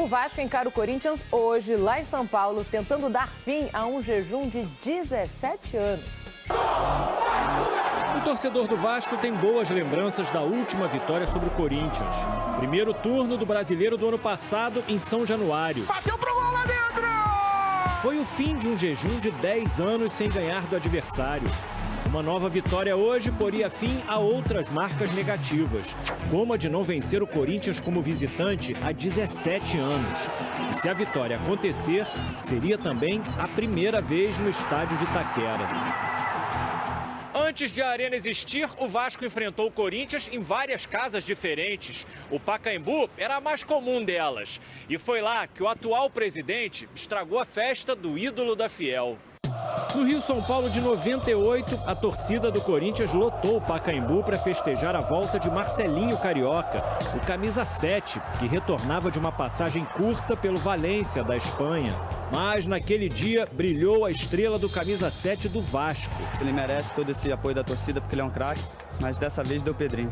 O Vasco encara o Corinthians hoje, lá em São Paulo, tentando dar fim a um jejum de 17 anos. O torcedor do Vasco tem boas lembranças da última vitória sobre o Corinthians. Primeiro turno do Brasileiro do ano passado em São Januário. Bateu pro gol lá dentro! Foi o fim de um jejum de 10 anos sem ganhar do adversário. Uma nova vitória hoje poria fim a outras marcas negativas, como a de não vencer o Corinthians como visitante há 17 anos. E se a vitória acontecer, seria também a primeira vez no estádio de Itaquera. Antes de a Arena existir, o Vasco enfrentou o Corinthians em várias casas diferentes. O Pacaembu era a mais comum delas. E foi lá que o atual presidente estragou a festa do ídolo da Fiel. No Rio-São Paulo de 98, a torcida do Corinthians lotou o Pacaembu para festejar a volta de Marcelinho Carioca, o camisa 7, que retornava de uma passagem curta pelo Valência, da Espanha. Mas naquele dia brilhou a estrela do camisa 7 do Vasco. Ele merece todo esse apoio da torcida porque ele é um craque, mas dessa vez deu Pedrinho.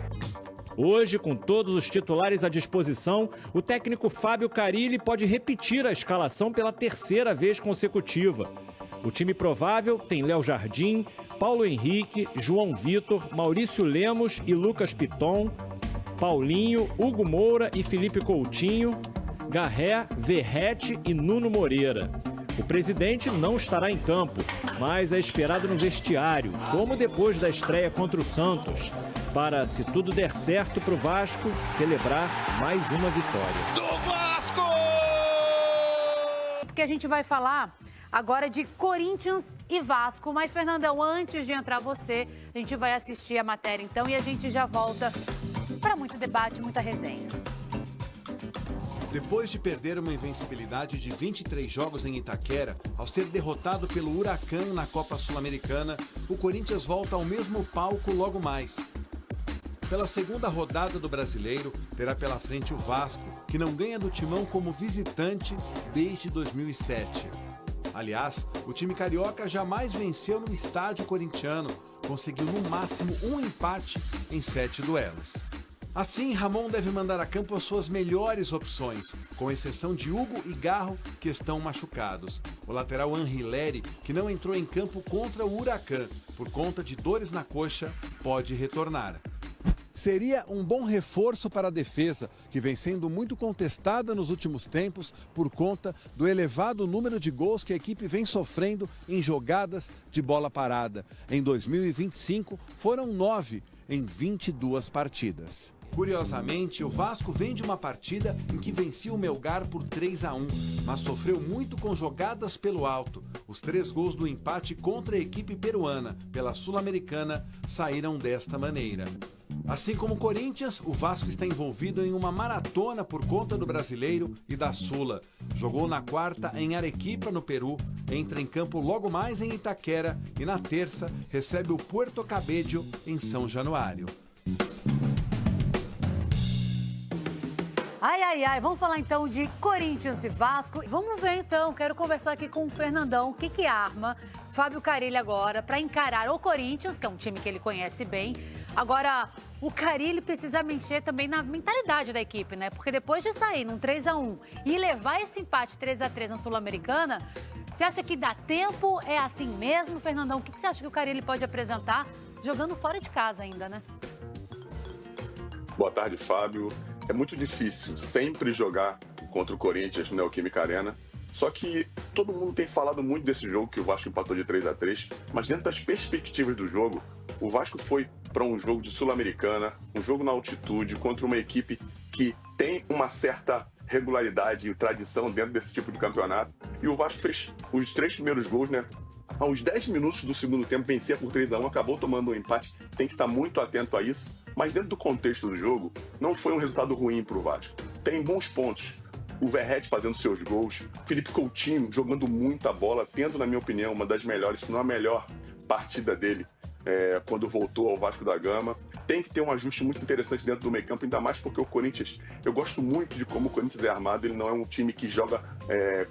Hoje, com todos os titulares à disposição, o técnico Fábio Carille pode repetir a escalação pela terceira vez consecutiva. O time provável tem Léo Jardim, Paulo Henrique, João Vitor, Maurício Lemos e Lucas Piton, Paulinho, Hugo Moura e Felipe Coutinho, Garré, Verrete e Nuno Moreira. O presidente não estará em campo, mas é esperado no vestiário, como depois da estreia contra o Santos, para, se tudo der certo para o Vasco, celebrar mais uma vitória. Do Vasco! Porque a gente vai falar agora de Corinthians e Vasco. Mas, Fernandão, antes de entrar você, a gente vai assistir a matéria então e a gente já volta para muito debate, muita resenha. Depois de perder uma invencibilidade de 23 jogos em Itaquera, ao ser derrotado pelo Huracan na Copa Sul-Americana, o Corinthians volta ao mesmo palco logo mais. Pela segunda rodada do Brasileiro, terá pela frente o Vasco, que não ganha do Timão como visitante desde 2007. Aliás, o time carioca jamais venceu no estádio corintiano, conseguiu no máximo um empate em 7 duelos. Assim, Ramon deve mandar a campo as suas melhores opções, com exceção de Hugo e Garro, que estão machucados. O lateral Anrileri, que não entrou em campo contra o Huracan por conta de dores na coxa, pode retornar. Seria um bom reforço para a defesa, que vem sendo muito contestada nos últimos tempos por conta do elevado número de gols que a equipe vem sofrendo em jogadas de bola parada. Em 2025, foram 9 em 22 partidas. Curiosamente, o Vasco vem de uma partida em que vencia o Melgar por 3-1, mas sofreu muito com jogadas pelo alto. Os 3 gols do empate contra a equipe peruana pela Sul-Americana saíram desta maneira. Assim como o Corinthians, o Vasco está envolvido em uma maratona por conta do Brasileiro e da Sula. Jogou na quarta em Arequipa, no Peru, entra em campo logo mais em Itaquera e na terça recebe o Puerto Cabello em São Januário. Ai, vamos falar então de Corinthians e Vasco. Vamos ver então, quero conversar aqui com o Fernandão, o que arma Fábio Carille agora para encarar o Corinthians, que é um time que ele conhece bem. Agora, o Carille precisa mexer também na mentalidade da equipe, né? Porque depois de sair num 3-1 e levar esse empate 3-3 na Sul-Americana, você acha que dá tempo? É assim mesmo, Fernandão? O que você acha que o Carille pode apresentar jogando fora de casa ainda, né? Boa tarde, Fábio. É muito difícil sempre jogar contra o Corinthians no Neoquímica Arena. Só que todo mundo tem falado muito desse jogo, que o Vasco empatou de 3-3, mas dentro das perspectivas do jogo, o Vasco foi para um jogo de Sul-Americana, um jogo na altitude, contra uma equipe que tem uma certa regularidade e tradição dentro desse tipo de campeonato. E o Vasco fez os 3 primeiros gols, né? Aos 10 minutos do segundo tempo, vencia por 3-1, acabou tomando um empate. Tem que estar muito atento a isso. Mas dentro do contexto do jogo, não foi um resultado ruim para o Vasco. Tem bons pontos. O Verrete fazendo seus gols, Felipe Coutinho jogando muita bola, tendo, na minha opinião, uma das melhores, se não a melhor partida dele quando voltou ao Vasco da Gama. tem que ter um ajuste muito interessante dentro do meio campo, ainda mais porque o Corinthians, eu gosto muito de como o Corinthians é armado, ele não é um time que joga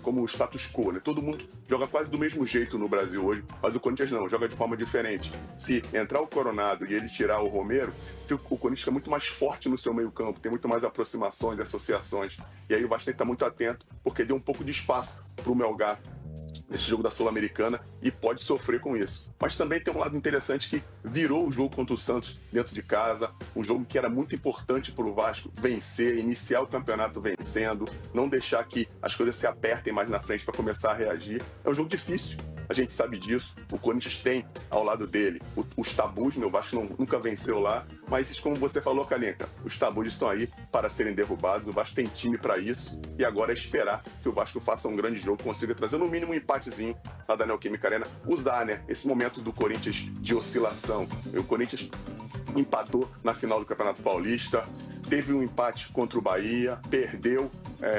como o status quo, né? Todo mundo joga quase do mesmo jeito no Brasil hoje, mas o Corinthians não, joga de forma diferente. Se entrar o Coronado e ele tirar o Romero, o Corinthians fica muito mais forte no seu meio campo, tem muito mais aproximações, associações, e aí o Vasco tem que estar muito atento, porque deu um pouco de espaço para o Melgar nesse jogo da Sul-Americana e pode sofrer com isso. Mas também tem um lado interessante que virou o jogo contra o Santos dentro de casa, um jogo que era muito importante para o Vasco vencer, iniciar o campeonato vencendo, não deixar que as coisas se apertem mais na frente para começar a reagir. É um jogo difícil, a gente sabe disso. O Corinthians tem ao lado dele os tabus, né? O Vasco nunca venceu lá, mas como você falou, Calenca, os tabus estão aí para serem derrubados, o Vasco tem time para isso e agora é esperar que o Vasco faça um grande jogo, consiga trazer no mínimo um empatezinho lá da Neoquímica Arena, usar, né, esse momento do Corinthians de oscilação. O Corinthians empatou na final do Campeonato Paulista, teve um empate contra o Bahia, perdeu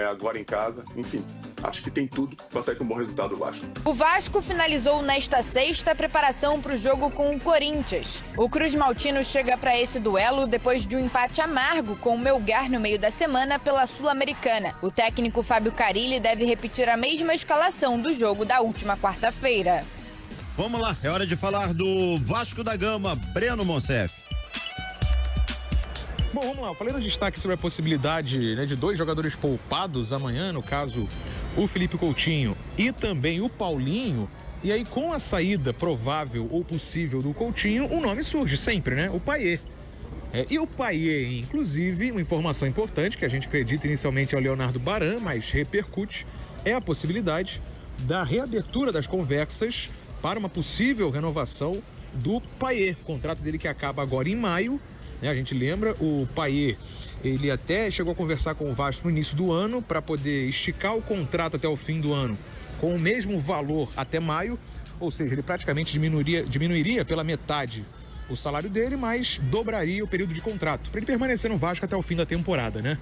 agora em casa, enfim. Acho que tem tudo para sair com um bom resultado do Vasco. O Vasco finalizou nesta sexta a preparação para o jogo com o Corinthians. O Cruz Maltino chega para esse duelo depois de um empate amargo com o Melgar no meio da semana pela Sul-Americana. O técnico Fábio Carilli deve repetir a mesma escalação do jogo da última quarta-feira. Vamos lá, é hora de falar do Vasco da Gama, Breno Monsef. Bom, vamos lá, eu falei no destaque sobre a possibilidade, né, de 2 jogadores poupados amanhã, no caso o Felipe Coutinho e também o Paulinho. E aí, com a saída provável ou possível do Coutinho, um nome surge sempre, né? O Payet. E o Payet, inclusive, uma informação importante que a gente acredita inicialmente é o Leonardo Baran, mas repercute, é a possibilidade da reabertura das conversas para uma possível renovação do Payet. O contrato dele que acaba agora em maio, né? A gente lembra, o Payet, ele até chegou a conversar com o Vasco no início do ano para poder esticar o contrato até o fim do ano com o mesmo valor até maio, ou seja, ele praticamente diminuiria pela metade o salário dele, mas dobraria o período de contrato, para ele permanecer no Vasco até o fim da temporada, né?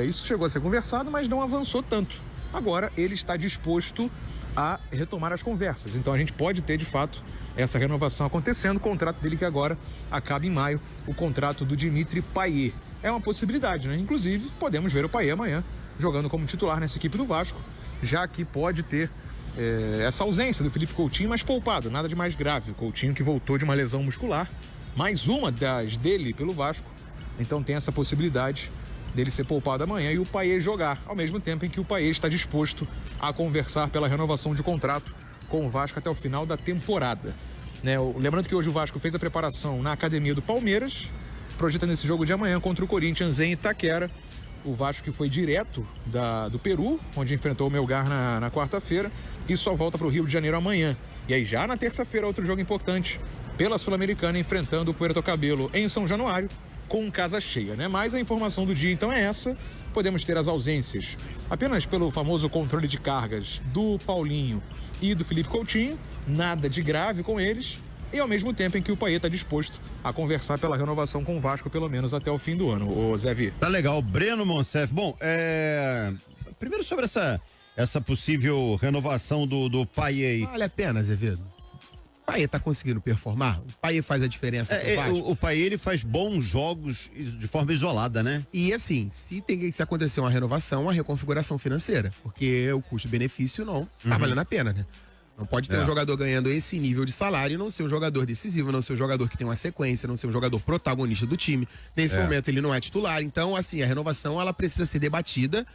Isso chegou a ser conversado, mas não avançou tanto. Agora ele está disposto a retomar as conversas, então a gente pode ter de fato essa renovação acontecendo, o contrato dele que agora acaba em maio, o contrato do Dimitri Payet. É uma possibilidade, né? Inclusive, podemos ver o Payet amanhã jogando como titular nessa equipe do Vasco, já que pode ter essa ausência do Felipe Coutinho, mas poupado, nada de mais grave. O Coutinho que voltou de uma lesão muscular, mais uma das dele pelo Vasco, então tem essa possibilidade dele ser poupado amanhã e o Payet jogar, ao mesmo tempo em que o Payet está disposto a conversar pela renovação de contrato com o Vasco até o final da temporada. Lembrando que hoje o Vasco fez a preparação na academia do Palmeiras, projetando esse jogo de amanhã contra o Corinthians em Itaquera. O Vasco que foi direto do Peru, onde enfrentou o Melgar na quarta-feira, e só volta para o Rio de Janeiro amanhã. E aí já na terça-feira outro jogo importante pela Sul-Americana, enfrentando o Puerto Cabelo em São Januário, com casa cheia, né? Mas a informação do dia então é essa. Podemos ter as ausências apenas pelo famoso controle de cargas do Paulinho e do Felipe Coutinho, nada de grave com eles, e ao mesmo tempo em que o Payet está disposto a conversar pela renovação com o Vasco, pelo menos até o fim do ano, o Zé Vi. Tá legal, Breno Monsef. Bom, primeiro sobre essa possível renovação do Payet. Vale a pena, Azevedo. O Payet tá conseguindo performar? O Payet faz a diferença pro Vasco? O Payet, ele faz bons jogos de forma isolada, né? E assim, se acontecer uma renovação, uma reconfiguração financeira, porque o custo-benefício não tá valendo a pena, né? Não pode ter um jogador ganhando esse nível de salário e não ser um jogador decisivo, não ser um jogador que tem uma sequência, não ser um jogador protagonista do time. Nesse momento ele não é titular, então assim, a renovação ela precisa ser debatida.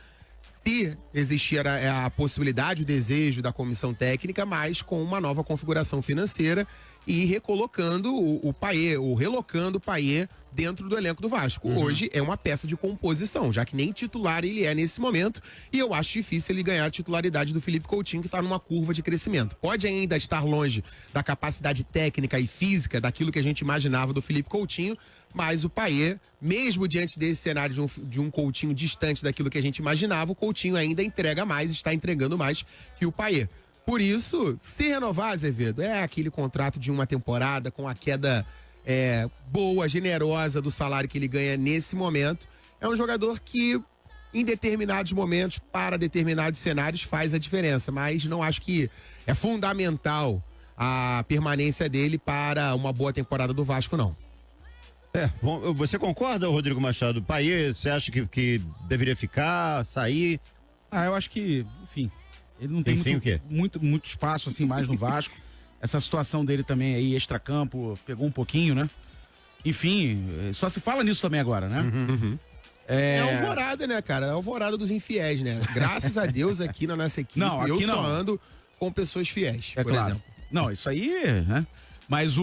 Se existir a possibilidade, o desejo da comissão técnica, mas com uma nova configuração financeira e recolocando o Payet, ou relocando o Payet dentro do elenco do Vasco. Hoje é uma peça de composição, já que nem titular ele é nesse momento, e eu acho difícil ele ganhar a titularidade do Felipe Coutinho, que está numa curva de crescimento. Pode ainda estar longe da capacidade técnica e física daquilo que a gente imaginava do Felipe Coutinho, mas o Payet, mesmo diante desse cenário de um Coutinho distante daquilo que a gente imaginava, o Coutinho ainda entrega mais, está entregando mais que o Payet. Por isso, se renovar, Azevedo, é aquele contrato de uma temporada com a queda boa, generosa do salário que ele ganha nesse momento. É um jogador que, em determinados momentos, para determinados cenários, faz a diferença, mas não acho que é fundamental a permanência dele para uma boa temporada do Vasco, não. Você concorda, Rodrigo Machado? Payet, você acha que deveria ficar, sair? Eu acho que, enfim, ele não tem muito espaço assim mais no Vasco. Essa situação dele também aí, extracampo, pegou um pouquinho, né? Enfim, só se fala nisso também agora, né? É alvorada, né, cara? É alvorada dos infiéis, né? Graças a Deus aqui na nossa equipe, eu só ando com pessoas fiéis, por exemplo. Não, isso aí, né? Mas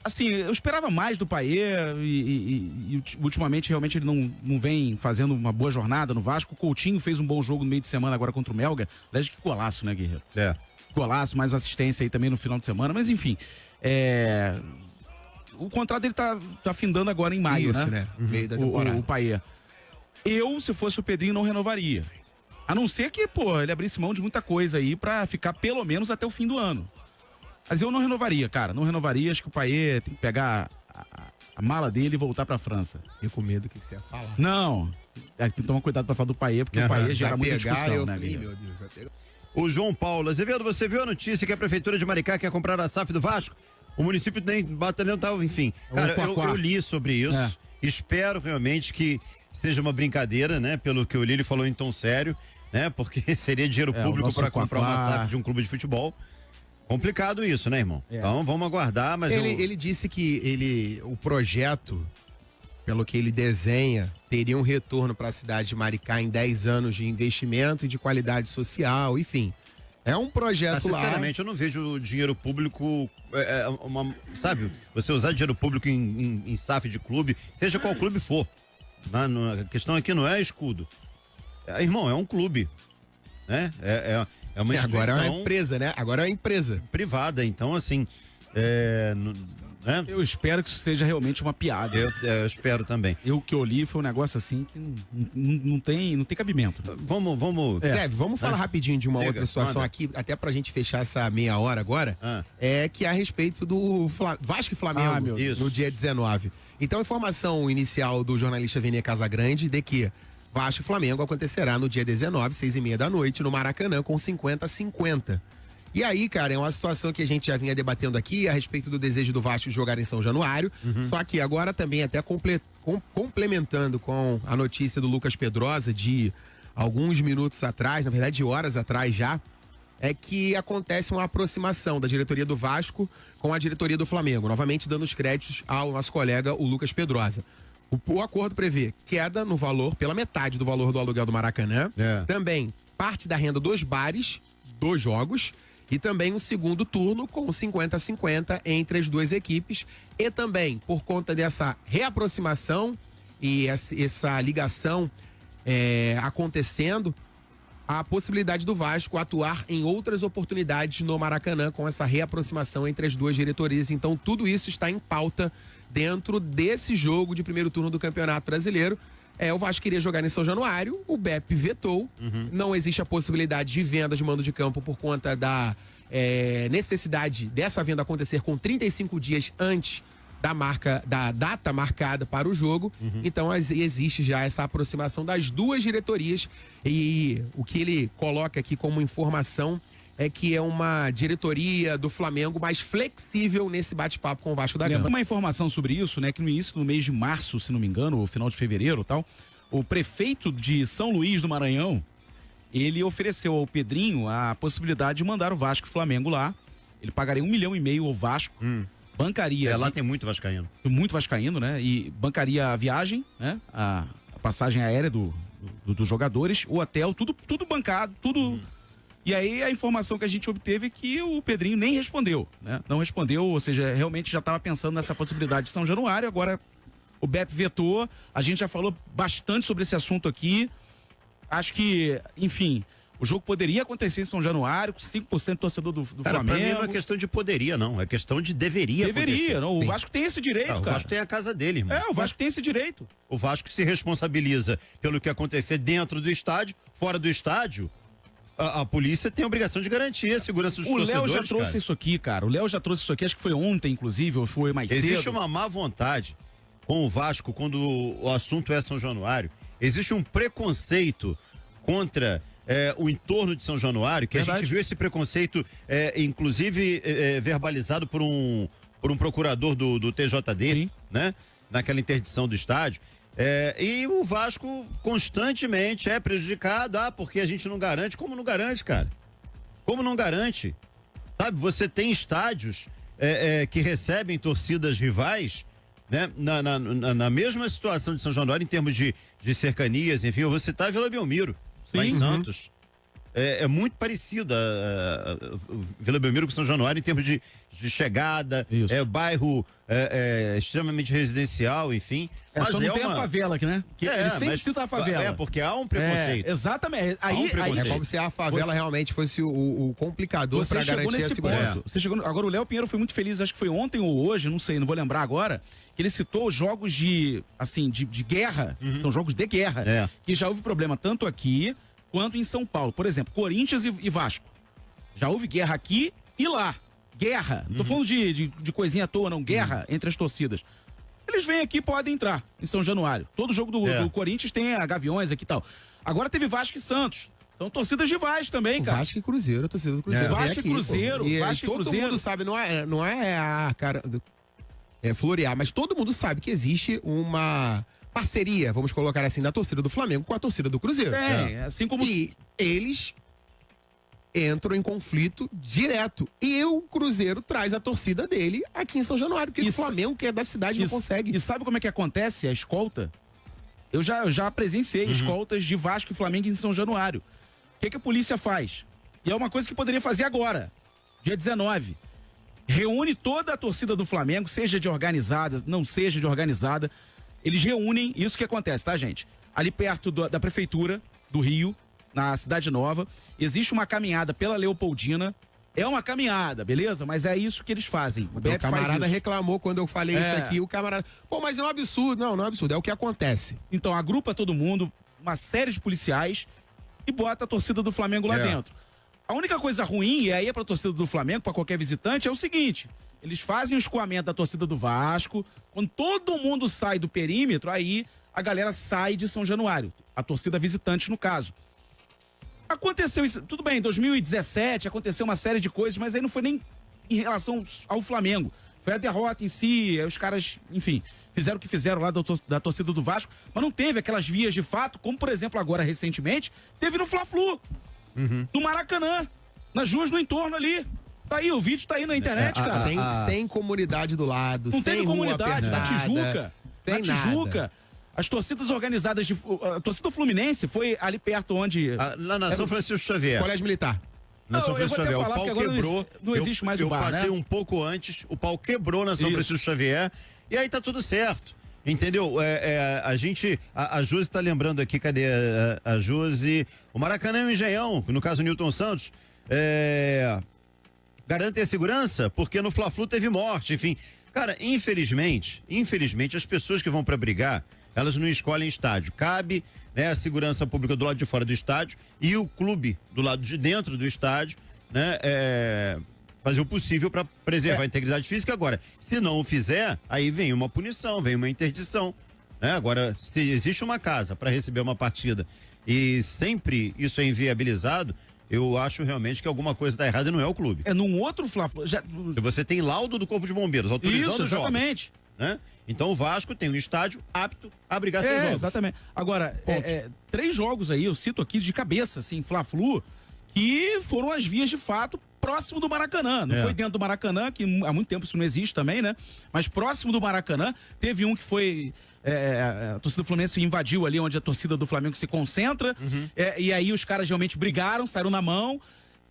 assim, eu esperava mais do Payet e ultimamente realmente ele não vem fazendo uma boa jornada no Vasco. O Coutinho fez um bom jogo no meio de semana agora contra o Melga. Aliás, que golaço, né, Guerreiro? Golaço, mais uma assistência aí também no final de semana. Mas enfim, o contrato dele tá findando agora em maio, né? Meio da temporada. O Payet. Eu, se fosse o Pedrinho, não renovaria. A não ser que, ele abrisse mão de muita coisa aí pra ficar pelo menos até o fim do ano. Mas eu não renovaria, cara. Não renovaria. Acho que o Payet tem que pegar a mala dele e voltar pra França. Eu com medo do que você ia falar. Não. Tem que tomar cuidado pra falar do Payet, porque o Payet gera muita discussão, né, meu Deus, vai pegar. O João Paulo Azevedo, você viu a notícia que a Prefeitura de Maricá quer comprar a SAF do Vasco? O município nem batalhão tal, enfim. Cara, eu li sobre isso. Espero realmente que seja uma brincadeira, né? Pelo que eu li, ele falou em tom sério, né? Porque seria dinheiro público para comprar uma SAF de um clube de futebol. Complicado isso, né, irmão? Então vamos aguardar, mas ele disse que o projeto, pelo que ele desenha, teria um retorno para a cidade de Maricá em 10 anos de investimento e de qualidade social, enfim. É um projeto lá. Sinceramente, eu não vejo dinheiro público, sabe? Você usar dinheiro público em SAF de clube, seja qual clube for. A questão aqui não é escudo. Irmão, é um clube, né? É uma instituição. Agora é uma empresa, né? Agora é uma empresa. Privada, então assim... né? Eu espero que isso seja realmente uma piada. Eu espero também. O que eu li foi um negócio assim que não tem cabimento. Vamos... Vamos falar rapidinho de uma outra situação aqui, até pra gente fechar essa meia hora agora, que é a respeito do Vasco e Flamengo no dia 19. Então, a informação inicial do jornalista Vene Casagrande de que Vasco e Flamengo acontecerá no dia 19, 6h30 da noite, no Maracanã, com 50-50. E aí, cara, é uma situação que a gente já vinha debatendo aqui a respeito do desejo do Vasco jogar em São Januário. Só que agora também, até complementando com a notícia do Lucas Pedrosa de alguns minutos atrás, na verdade, de horas atrás já, é que acontece uma aproximação da diretoria do Vasco com a diretoria do Flamengo. Novamente, dando os créditos ao nosso colega, o Lucas Pedrosa. O acordo prevê queda no valor, pela metade do valor do aluguel do Maracanã. Também parte da renda dos bares, dos jogos. E também um segundo turno com 50-50 entre as duas equipes. E também, por conta dessa reaproximação e essa ligação acontecendo, a possibilidade do Vasco atuar em outras oportunidades no Maracanã com essa reaproximação entre as duas diretorias. Então, tudo isso está em pauta dentro desse jogo de primeiro turno do Campeonato Brasileiro. O Vasco queria jogar em São Januário, o BEP vetou. Não existe a possibilidade de venda de mando de campo por conta da necessidade dessa venda acontecer com 35 dias antes da data marcada para o jogo. Então existe já essa aproximação das duas diretorias e o que ele coloca aqui como informação é que é uma diretoria do Flamengo mais flexível nesse bate-papo com o Vasco da Gama. Uma informação sobre isso, né, que no início do mês de março, se não me engano, ou final de fevereiro e tal, o prefeito de São Luís do Maranhão, ele ofereceu ao Pedrinho a possibilidade de mandar o Vasco e o Flamengo lá. Ele pagaria 1,5 milhão ao Vasco, bancaria... lá tem muito vascaíno. Muito vascaíno, né, e bancaria a viagem, né, a passagem aérea dos jogadores, o hotel, tudo bancado, tudo... E aí a informação que a gente obteve é que o Pedrinho nem respondeu, né? Não respondeu, ou seja, realmente já estava pensando nessa possibilidade de São Januário, agora o BEP vetou, a gente já falou bastante sobre esse assunto aqui, acho que, enfim, o jogo poderia acontecer em São Januário, com 5% do torcedor do Flamengo. Pra mim não é questão de poderia, não, é questão de deveria acontecer. Não, o Vasco tem esse direito, cara. O Vasco tem a casa dele, irmão. O Vasco tem esse direito. O Vasco se responsabiliza pelo que acontecer dentro do estádio, fora do estádio. A polícia tem a obrigação de garantir a segurança dos torcedores. O Léo já trouxe isso aqui, cara. O Léo já trouxe isso aqui, acho que foi ontem, inclusive, ou foi mais cedo. Existe uma má vontade com o Vasco quando o assunto é São Januário. Existe um preconceito contra o entorno de São Januário, que a gente viu esse preconceito, inclusive, verbalizado por um procurador do TJD, né? naquela interdição do estádio. E o Vasco constantemente é prejudicado, porque a gente não garante. Como não garante, cara? Como não garante? Sabe, você tem estádios que recebem torcidas rivais, né? Na mesma situação de São Januário, em termos de cercanias, enfim, eu vou citar a Vila Belmiro, lá em Santos. É muito parecida a Vila Belmiro com São Januário em termos de chegada, bairro extremamente residencial, enfim. Mas só não tem a favela aqui, né? Ele sempre cita a favela. Porque há um preconceito. Exatamente. É como se a favela realmente fosse o complicador para garantir a segurança. Você chegou. Agora o Léo Pinheiro foi muito feliz, acho que foi ontem ou hoje, não sei, não vou lembrar agora, que ele citou jogos de guerra, são jogos de guerra, que já houve problema tanto aqui quanto em São Paulo. Por exemplo, Corinthians e Vasco. Já houve guerra aqui e lá. Guerra. Não tô falando de coisinha à toa, não. Guerra entre as torcidas. Eles vêm aqui e podem entrar em São Januário. Todo jogo do Corinthians tem a Gaviões aqui e tal. Agora teve Vasco e Santos. São torcidas rivais também, cara. Vasco e Cruzeiro, a torcida do Cruzeiro. Vasco e Cruzeiro. Vasco e todo Cruzeiro. mundo sabe, não é florear, mas todo mundo sabe que existe uma parceria, vamos colocar assim, da torcida do Flamengo com a torcida do Cruzeiro. Assim como... E eles entram em conflito direto. E o Cruzeiro traz a torcida dele aqui em São Januário, porque o Flamengo, que é da cidade, não consegue. E sabe como é que acontece a escolta? Eu já presenciei escoltas de Vasco e Flamengo em São Januário. O que a polícia faz? E é uma coisa que poderia fazer agora, dia 19. Reúne toda a torcida do Flamengo, seja de organizada, não seja de organizada. Eles reúnem, isso que acontece, tá, gente? Ali perto da Prefeitura do Rio, na Cidade Nova, existe uma caminhada pela Leopoldina. É uma caminhada, beleza? Mas é isso que eles fazem. O camarada reclamou quando eu falei isso aqui. O camarada, mas é um absurdo. Não é um absurdo, é o que acontece. Então, agrupa todo mundo, uma série de policiais, e bota a torcida do Flamengo lá dentro. A única coisa ruim, e aí é pra torcida do Flamengo, pra qualquer visitante, é o seguinte: eles fazem o escoamento da torcida do Vasco. Quando todo mundo sai do perímetro, aí a galera sai de São Januário. A torcida visitante, no caso. Aconteceu isso, tudo bem, em 2017 aconteceu uma série de coisas, mas aí não foi nem em relação ao Flamengo. Foi a derrota em si, os caras, enfim, fizeram o que fizeram lá da torcida do Vasco, mas não teve aquelas vias de fato, como por exemplo agora recentemente, teve no Fla-Flu, no Maracanã, nas ruas no entorno ali. Tá aí, o vídeo tá aí na internet, cara. Tem 100 comunidade do lado, não tem comunidade, na Tijuca. Na Tijuca. As torcidas organizadas a torcida Fluminense foi ali perto onde... Lá na São Francisco Xavier. Colégio Militar. Na São Francisco Xavier. O pau quebrou. Não existe mais o bar, né? Eu passei um pouco antes, o pau quebrou na São Francisco Xavier, e aí tá tudo certo. Entendeu? A Josi tá lembrando aqui, cadê a Josi? O Maracanã e o Engenhão, no caso o Newton Santos, garantem a segurança, porque no Fla-Flu teve morte, enfim. Cara, infelizmente, as pessoas que vão pra brigar, elas não escolhem estádio. Cabe, né, a segurança pública do lado de fora do estádio e o clube do lado de dentro do estádio, né, fazer o possível para preservar a integridade física. Agora, se não o fizer, aí vem uma punição, vem uma interdição, né? Agora, se existe uma casa para receber uma partida e sempre isso é inviabilizado, eu acho realmente que alguma coisa está errada e não é o clube. Num outro Fla-Flu... Se você tem laudo do Corpo de Bombeiros autorizando isso, exatamente. Jogos, né? Então o Vasco tem um estádio apto a abrigar seus jogos. Exatamente. Agora, 3 jogos aí, eu cito aqui de cabeça, assim, Fla-Flu, que foram as vias de fato próximo do Maracanã. Não foi dentro do Maracanã, que há muito tempo isso não existe também, né? Mas próximo do Maracanã, teve um que foi... a torcida do Fluminense invadiu ali onde a torcida do Flamengo se concentra. E aí os caras realmente brigaram, saíram na mão.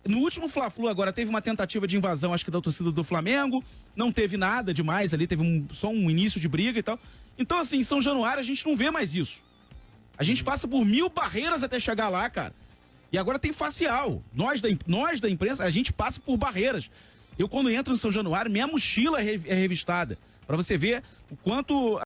No último Fla-Flu agora teve uma tentativa de invasão, acho que da torcida do Flamengo. Não teve nada demais ali, teve só um início de briga e tal. Então, assim, em São Januário a gente não vê mais isso. A gente passa por 1000 barreiras até chegar lá, cara. E agora tem facial. Nós da imprensa, a gente passa por barreiras. Eu, quando entro em São Januário, minha mochila é revistada. Pra você ver o quanto